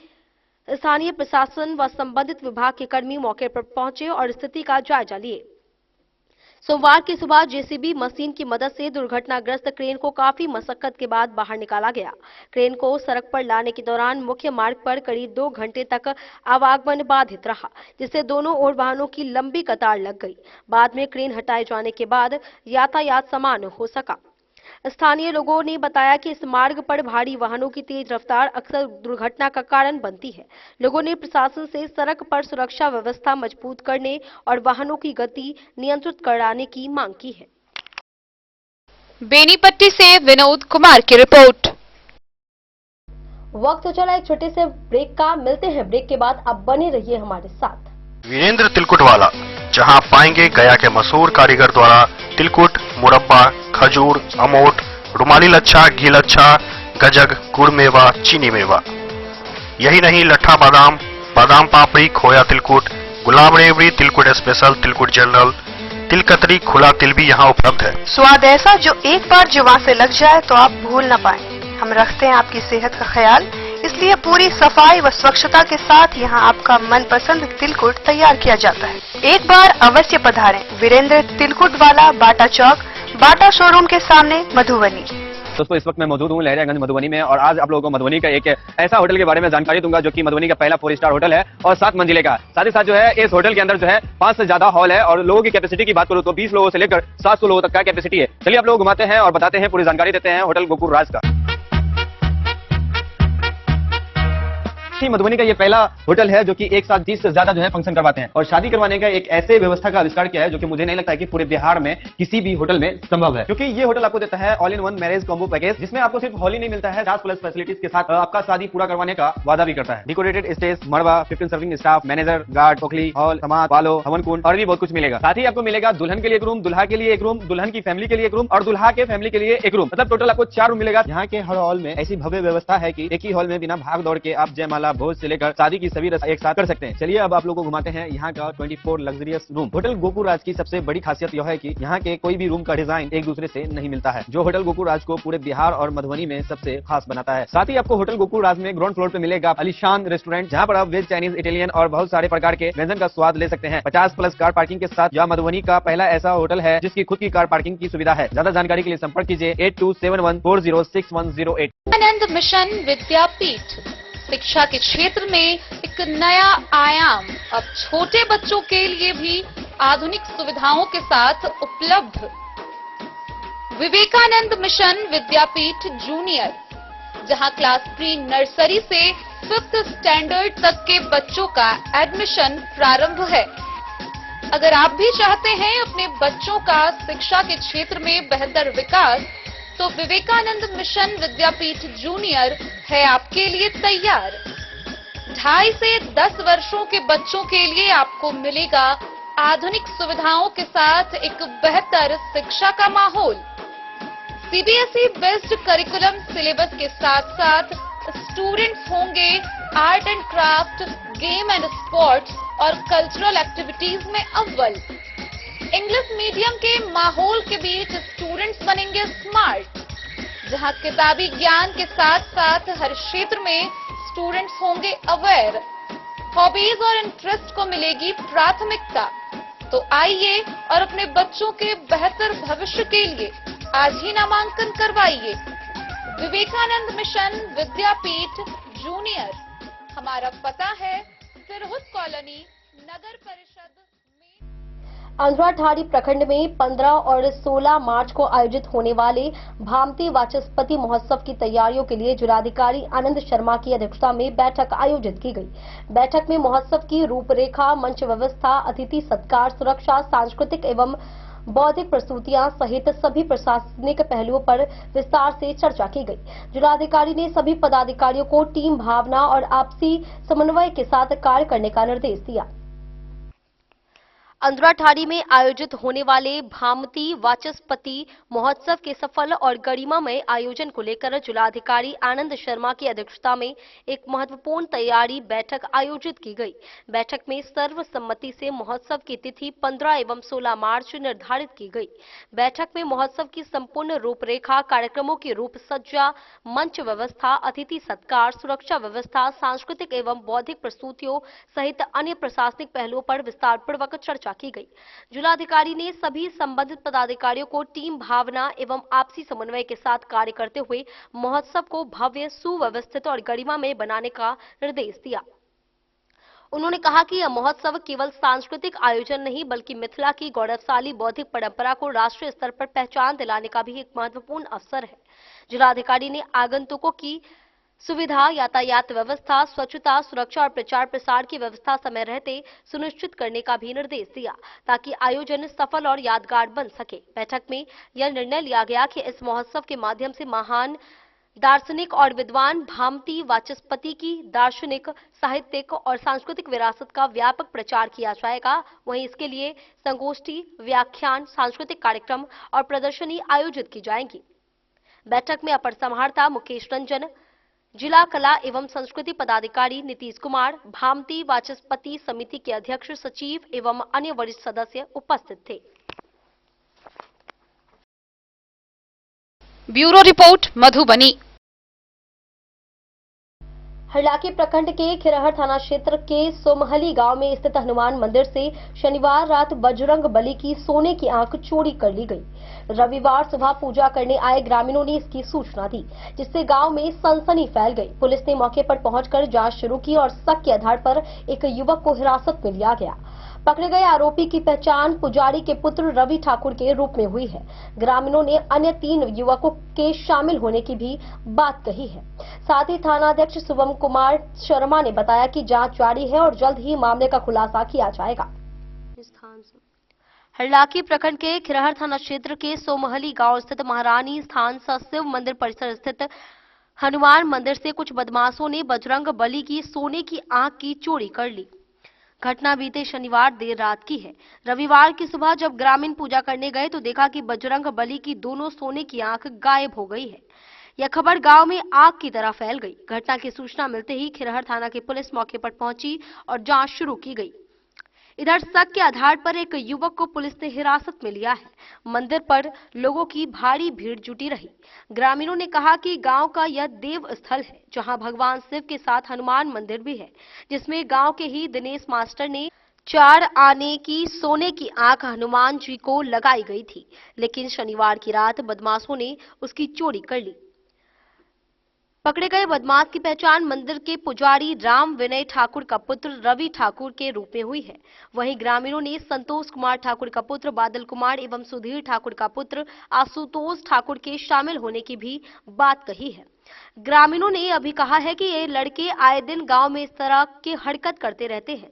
स्थानीय प्रशासन व संबंधित विभाग के कर्मी मौके पर पहुंचे और स्थिति का जायजा लिए। सोमवार की सुबह जेसीबी मशीन की मदद से दुर्घटनाग्रस्त क्रेन को काफी मशक्कत के बाद बाहर निकाला गया। क्रेन को सड़क पर लाने के दौरान मुख्य मार्ग पर करीब 2 घंटे तक आवागमन बाधित रहा, जिससे दोनों ओर वाहनों की लंबी कतार लग गई। बाद में क्रेन हटाए जाने के बाद यातायात सामान्य हो सका। स्थानीय लोगों ने बताया कि इस मार्ग पर भारी वाहनों की तेज रफ्तार अक्सर दुर्घटना का कारण बनती है। लोगों ने प्रशासन से सड़क पर सुरक्षा व्यवस्था मजबूत करने और वाहनों की गति नियंत्रित कराने की मांग की है। बेनीपट्टी से विनोद कुमार की रिपोर्ट। वक्त हो चला एक छोटे से ब्रेक का। मिलते हैं ब्रेक के बाद। आप बने रहिए हमारे साथ। वीरेंद्र तिलकुट वाला, जहां पाएंगे गया के मशहूर कारीगर द्वारा तिलकुट, मुरब्बा, खजूर, अमोट, रुमाली लच्छा, घी लच्छा, गजक, गुड़ मेवा, चीनी मेवा। यही नहीं, लट्ठा बादाम, बादाम पापड़ी, खोया तिलकुट, गुलाब रेवड़ी, तिलकुट स्पेशल, तिलकुट जनरल, तिलकतरी, खुला तिल भी यहाँ उपलब्ध है। स्वाद ऐसा जो एक बार जुबान से लग जाए तो आप भूल न पाए। हम रखते हैं आपकी सेहत का ख्याल, इसलिए पूरी सफाई व स्वच्छता के साथ यहाँ आपका मनपसंद तिलकुट तैयार किया जाता है। एक बार अवश्य पधारें वीरेंद्र तिलकुट वाला, बाटा चौक, बाटा शोरूम के सामने, मधुबनी। दोस्तों इस वक्त मैं मौजूद हूँ लहरियागंज मधुबनी में और आज आप लोगों को मधुबनी का एक ऐसा होटल के बारे में जानकारी दूंगा जो कि मधुबनी का पहला 4 स्टार होटल है और 7 मंजिले का। साथ ही साथ जो है इस होटल के अंदर जो है 5 से ज्यादा हॉल है और लोगों की कैपेसिटी की बात करूँ तो 20 लोगों से लेकर 700 लोगों तक का कैपेसिटी है। चलिए आप लोग घुमाते हैं और बताते हैं, पूरी जानकारी देते हैं होटल गोकुल राज का। मधुबनी का ये पहला होटल है जो कि एक साथ 30 से ज्यादा जो है फंक्शन करवाते हैं और शादी करवाने का एक ऐसे व्यवस्था का आविष्कार किया है जो कि मुझे नहीं लगता है कि पूरे बिहार में किसी भी होटल में संभव है, क्योंकि ये होटल आपको देता है all in one marriage combo package, जिसमें आपको सिर्फ हॉल ही नहीं मिलता है, 50+ फैसिलिटीज के साथ आपका शादी पूरा करवाने का वादा भी करता है। डेकोरेटेड स्टेज, मड़वा, 15 सर्विंग स्टाफ, मैनेजर, गार्ड, टोकली, हॉल, समाज, वालो, हवन कुंड और भी बहुत कुछ मिलेगा। साथ ही आपको मिलेगा दुल्हन के लिए एक रूम, दुल्हा के लिए एक रूम, दुल्हन की फैमिली के लिए एक रूम और दुल्हा के फैमिली के लिए एक रूम, मतलब टोटल आपको 4 रूम मिलेगा। यहाँ के हर हॉल में ऐसी भव्य व्यवस्था है कि एक ही हॉल में बिना भाग दौड़ के आप जयमाला, भोज से लेकर शादी की सभी रस्म एक साथ कर सकते हैं। चलिए अब आप लोगों को घुमाते हैं यहाँ का 24 लग्जरियस रूम। होटल गोकुल राज की सबसे बड़ी खासियत यह है कि यहाँ के कोई भी रूम का डिजाइन एक दूसरे से नहीं मिलता है, जो होटल गोकुल राज को पूरे बिहार और मधुबनी में सबसे खास बनाता है। साथ ही आपको होटल गोकुल राज में ग्राउंड फ्लोर पे मिलेगा आलीशान रेस्टोरेंट, जहाँ पर आप वेज, चाइनीज, इटालियन और बहुत सारे प्रकार के व्यंजन का स्वाद ले सकते हैं। 50+ कार पार्किंग के साथ यह मधुबनी का पहला ऐसा होटल है जिसकी खुद की कार पार्किंग की सुविधा है। ज्यादा जानकारी के लिए संपर्क कीजिए 8271406108। आनंद मिशन विद्यापीठ शिक्षा के क्षेत्र में एक नया आयाम अब छोटे बच्चों के लिए भी आधुनिक सुविधाओं के साथ उपलब्ध। विवेकानंद मिशन विद्यापीठ जूनियर, जहां क्लास प्री नर्सरी से 5th स्टैंडर्ड तक के बच्चों का एडमिशन प्रारंभ है। अगर आप भी चाहते हैं अपने बच्चों का शिक्षा के क्षेत्र में बेहतर विकास, तो विवेकानंद मिशन विद्यापीठ जूनियर है आपके लिए तैयार। 2.5 से 10 वर्षों के बच्चों के लिए आपको मिलेगा आधुनिक सुविधाओं के साथ एक बेहतर शिक्षा का माहौल। सीबीएसई बेस्ड करिकुलम सिलेबस के साथ साथ स्टूडेंट्स होंगे art and craft, game and sports और कल्चरल एक्टिविटीज में अव्वल। इंग्लिश मीडियम के माहौल के बीच स्टूडेंट्स बनेंगे स्मार्ट, जहां किताबी ज्ञान के साथ साथ हर क्षेत्र में स्टूडेंट्स होंगे अवेयर। हॉबीज और इंटरेस्ट को मिलेगी प्राथमिकता। तो आइए और अपने बच्चों के बेहतर भविष्य के लिए आज ही नामांकन करवाइए। विवेकानंद मिशन विद्यापीठ जूनियर, हमारा पता है सिरहुत कॉलोनी, नगर परिषद। अंधरा ठाड़ी प्रखंड में 15 और 16 मार्च को आयोजित होने वाले भामती वाचस्पति महोत्सव की तैयारियों के लिए जिलाधिकारी आनंद शर्मा की अध्यक्षता में बैठक आयोजित की गई। बैठक में महोत्सव की रूपरेखा, मंच व्यवस्था, अतिथि सत्कार, सुरक्षा, सांस्कृतिक एवं बौद्धिक प्रस्तुतियां सहित सभी प्रशासनिक पहलुओं पर विस्तार से चर्चा की गई। जिलाधिकारी ने सभी पदाधिकारियों को टीम भावना और आपसी समन्वय के साथ कार्य करने का निर्देश दिया। अंधराठाड़ी में आयोजित होने वाले भामती वाचस्पति महोत्सव के सफल और गरिमामय आयोजन को लेकर जिलाधिकारी आनंद शर्मा की अध्यक्षता में एक महत्वपूर्ण तैयारी बैठक आयोजित की गई। बैठक में सर्वसम्मति से महोत्सव की तिथि 15 एवं 16 मार्च निर्धारित की गई। बैठक में महोत्सव की संपूर्ण रूपरेखा, कार्यक्रमों की रूप सज्जा, मंच व्यवस्था, अतिथि सत्कार, सुरक्षा व्यवस्था, सांस्कृतिक एवं बौद्धिक प्रस्तुतियों सहित अन्य प्रशासनिक पहलुओं पर विस्तारपूर्वक चर्चा की गई। जिलाधिकारी ने सभी संबंधित पदाधिकारियों को टीम भावना एवं आपसी समन्वय के साथ कार्य करते हुए महोत्सव को भव्य, सुव्यवस्थित और गरिमामय बनाने का निर्देश दिया। उन्होंने कहा कि यह महोत्सव केवल सांस्कृतिक आयोजन नहीं बल्कि मिथिला की गौरवशाली बौद्धिक परंपरा को राष्ट्रीय स्तर पर पहचान दिलाने का भी एक महत्वपूर्ण अवसर है। जिलाधिकारी ने आगंतुकों की सुविधा, यातायात व्यवस्था, स्वच्छता, सुरक्षा और प्रचार प्रसार की व्यवस्था समय रहते सुनिश्चित करने का भी निर्देश दिया ताकि आयोजन सफल और यादगार बन सके। बैठक में यह निर्णय लिया गया कि इस महोत्सव के माध्यम से महान दार्शनिक और विद्वान भामती वाचस्पति की दार्शनिक, साहित्यिक और सांस्कृतिक विरासत का व्यापक प्रचार किया जाएगा। वहीं इसके लिए संगोष्ठी, व्याख्यान, सांस्कृतिक कार्यक्रम और प्रदर्शनी आयोजित की जाएंगी। बैठक में अपर समाहर्ता मुकेश रंजन, जिला कला एवं संस्कृति पदाधिकारी नीतीश कुमार, भामती वाचस्पति समिति के अध्यक्ष, सचिव एवं अन्य वरिष्ठ सदस्य उपस्थित थे। Bureau report, Madhubani. हरलाकी प्रखंड के खिरहर थाना क्षेत्र के सोमहली गांव में स्थित हनुमान मंदिर से शनिवार रात बजरंग बली की सोने की आंख चोरी कर ली गई। रविवार सुबह पूजा करने आए ग्रामीणों ने इसकी सूचना दी, जिससे गांव में सनसनी फैल गई। पुलिस ने मौके पर पहुंचकर जांच शुरू की और शक के आधार पर एक युवक को हिरासत में लिया गया। पकड़े गए आरोपी की पहचान पुजारी के पुत्र रवि ठाकुर के रूप में हुई है। ग्रामीणों ने अन्य 3 युवकों के शामिल होने की भी बात कही है। साथ ही थानाध्यक्ष शुभम कुमार शर्मा ने बताया कि जांच जारी है और जल्द ही मामले का खुलासा किया जाएगा। हरलाकी प्रखंड के खिरहर थाना क्षेत्र के सोमहली गांव स्थित महारानी स्थान शिव मंदिर परिसर स्थित हनुमान मंदिर से कुछ बदमाशों ने बजरंग बली की सोने की आंख की चोरी कर ली। घटना बीते शनिवार देर रात की है। रविवार की सुबह जब ग्रामीण पूजा करने गए तो देखा कि बजरंग बली की दोनों सोने की आंख गायब हो गई है। यह खबर गांव में आग की तरह फैल गई। घटना की सूचना मिलते ही खिरहर थाना की पुलिस मौके पर पहुंची और जांच शुरू की गई। इधर शक के आधार पर एक युवक को पुलिस ने हिरासत में लिया है। मंदिर पर लोगों की भारी भीड़ जुटी रही। ग्रामीणों ने कहा कि गांव का यह देव स्थल है, जहां भगवान शिव के साथ हनुमान मंदिर भी है, जिसमें गांव के ही दिनेश मास्टर ने 4 आने की सोने की आंख हनुमान जी को लगाई गई थी, लेकिन शनिवार की रात बदमाशों ने उसकी चोरी कर ली। पकड़े गए बदमाश की पहचान मंदिर के पुजारी राम विनय ठाकुर का पुत्र रवि ठाकुर के रूप में हुई है। वहीं ग्रामीणों ने संतोष कुमार ठाकुर का पुत्र बादल कुमार एवं सुधीर ठाकुर का पुत्र आशुतोष ठाकुर के शामिल होने की भी बात कही है। ग्रामीणों ने अभी कहा है कि ये लड़के आए दिन गांव में इस तरह की हरकत करते रहते हैं।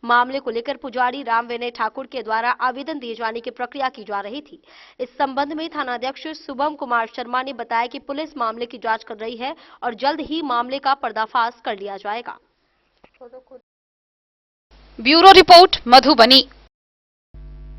मामले को लेकर पुजारी राम विनय ठाकुर के द्वारा आवेदन दिए जाने की प्रक्रिया की जा रही थी। इस संबंध में थानाध्यक्ष शुभम कुमार शर्मा ने बताया कि पुलिस मामले की जांच कर रही है और जल्द ही मामले का पर्दाफाश कर लिया जाएगा। Bureau report Madhubani.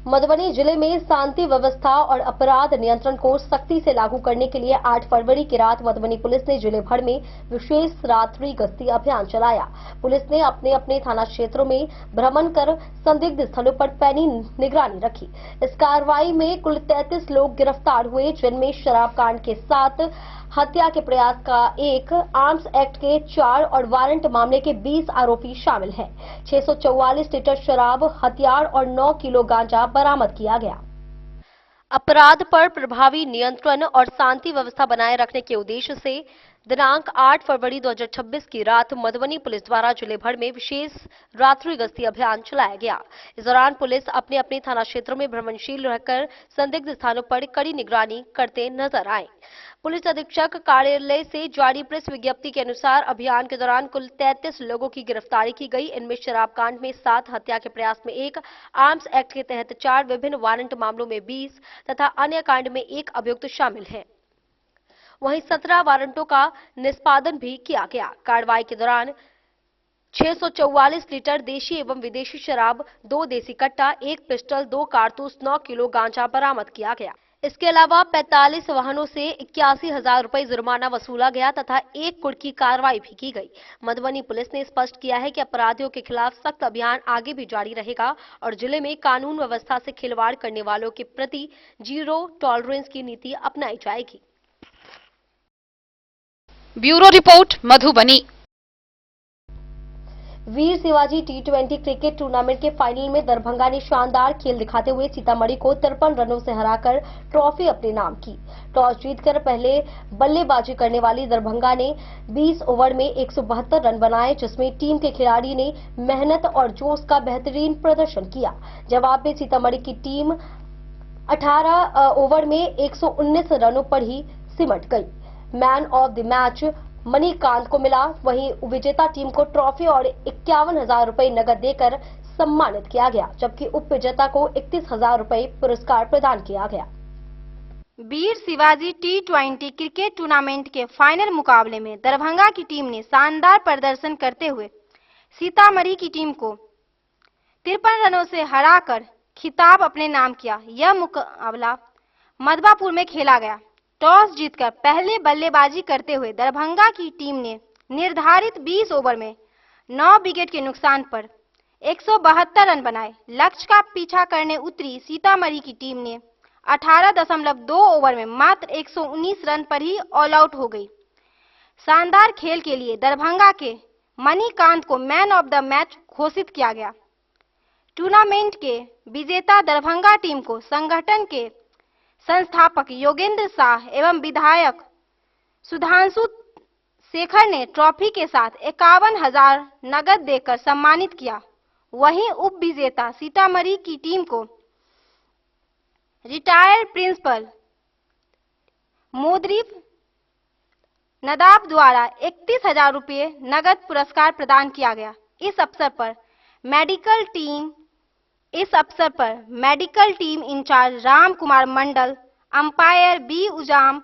मधुबनी जिले में शांति व्यवस्था और अपराध नियंत्रण को सख्ती से लागू करने के लिए 8 फरवरी की रात मधुबनी पुलिस ने जिले भर में विशेष रात्रि गश्ती अभियान चलाया। पुलिस ने अपने अपने थाना क्षेत्रों में भ्रमण कर संदिग्ध स्थलों पर पैनी निगरानी रखी। इस कार्रवाई में कुल 33 लोग गिरफ्तार हुए, जिनमें शराब कांड के साथ हत्या के प्रयास का 1, आर्म्स एक्ट के 4 और वारंट मामले के 20 आरोपी शामिल हैं। 644 लीटर शराब, हथियार और 9 किलो गांजा बरामद किया गया। अपराध पर प्रभावी नियंत्रण और शांति व्यवस्था बनाए रखने के उद्देश्य से दिनांक 8 फरवरी 2026 की रात मधुबनी पुलिस द्वारा जिले भर में विशेष रात्रि गश्ती अभियान चलाया गया। इस दौरान पुलिस अपने अपने थाना क्षेत्रों में भ्रमणशील रहकर संदिग्ध स्थानों पर कड़ी निगरानी करते नजर आए। पुलिस अधीक्षक कार्यालय से जारी प्रेस विज्ञप्ति के अनुसार अभियान के दौरान कुल 33 लोगों की गिरफ्तारी की गई। इनमें शराब कांड में 7, हत्या के प्रयास में 1, आर्म्स एक्ट के तहत 4, विभिन्न वारंट मामलों में 20 तथा अन्य कांड में 1 अभियुक्त शामिल हैं। वहीं 17 वारंटों का निष्पादन भी किया गया। कार्रवाई के दौरान 644 लीटर देशी एवं विदेशी शराब, 2 देसी कट्टा, 1 पिस्टल, 2 कारतूस, 9 किलो गांजा बरामद किया गया। इसके अलावा 45 वाहनों से 81,000 रुपए जुर्माना वसूला गया तथा 1 कुर्क की कार्रवाई भी की गई। मधुबनी पुलिस ने स्पष्ट किया है कि अपराधियों के खिलाफ सख्त अभियान आगे भी जारी रहेगा और जिले में कानून व्यवस्था से खिलवाड़ करने वालों के प्रति जीरो टॉलरेंस की नीति अपनाई जाएगी। Bureau report Madhubani. Veer Shivaji T20 cricket tournament के फाइनल में दरभंगा ने शानदार खेल दिखाते हुए सीतामढ़ी को 53 रनों से हराकर ट्रॉफी अपने नाम की। टॉस जीतकर पहले बल्लेबाजी करने वाली दरभंगा ने 20 ओवर में 172 रन बनाए, जिसमें टीम के खिलाड़ी ने मेहनत और जोश का बेहतरीन प्रदर्शन किया। जवाब में सीतामढ़ी की टीम 18 ओवर में 119 रनों पर ही सिमट गई। Man of the match Manikant को मिला। वहीं विजेता टीम को ट्रॉफी और 51,000 रुपए नकद देकर सम्मानित किया गया, जबकि उप विजेता को 31,000 रुपए पुरस्कार प्रदान किया गया। वीर शिवाजी T20 क्रिकेट टूर्नामेंट के फाइनल मुकाबले में दरभंगा की टीम ने शानदार प्रदर्शन करते हुए सीतामढ़ी की टीम को 53 रनों से हराकर खिताब अपने नाम किया। यह मुकाबला मधवापुर में खेला गया। टॉस जीतकर पहले बल्लेबाजी करते हुए दरभंगा की टीम ने निर्धारित 20 ओवर में 9 विकेट के नुकसान पर 172 रन बनाए। लक्ष्य का पीछा करने उतरी सीतामढ़ी की टीम ने 18.2 ओवर में मात्र 119 रन पर ही ऑल आउट हो गई। शानदार खेल के लिए दरभंगा के मणिकांत को मैन ऑफ द मैच घोषित किया गया। टूर्नामेंट के विजेता दरभंगा टीम को संगठन के संस्थापक योगेंद्र शाह एवं विधायक सुधांशु शेखर ने ट्रॉफी के साथ 51,000 नगद देकर सम्मानित किया। वहीं उप विजेता सीतामढ़ी की टीम को रिटायर्ड प्रिंसिपल मोदरीफ नदाब द्वारा 31,000 रुपये नगद पुरस्कार प्रदान किया गया। इस अवसर पर medical team incharge Ram Kumar Mandal, umpire B Ujam,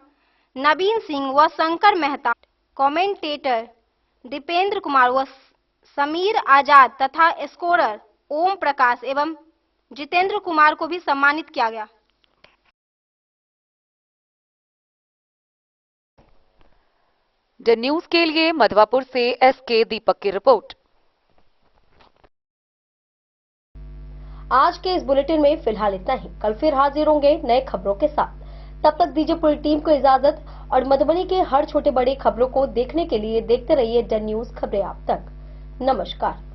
Naveen Singh व शंकर मेहता, कमेंटेटर दीपेंद्र कुमार व समीर आजाद तथा स्कोरर ओम प्रकाश एवं जितेंद्र कुमार को भी सम्मानित किया गया। द न्यूज के लिए मधवापुर से एसके दीपक की रिपोर्ट। आज के इस बुलेटिन में फिलहाल इतना ही। कल फिर हाजिर होंगे नए खबरों के साथ। तब तक दीजिए पूरी टीम को इजाजत और मधुबनी के हर छोटे बड़े खबरों को देखने के लिए देखते रहिए द न्यूज खबरें आप तक। नमस्कार।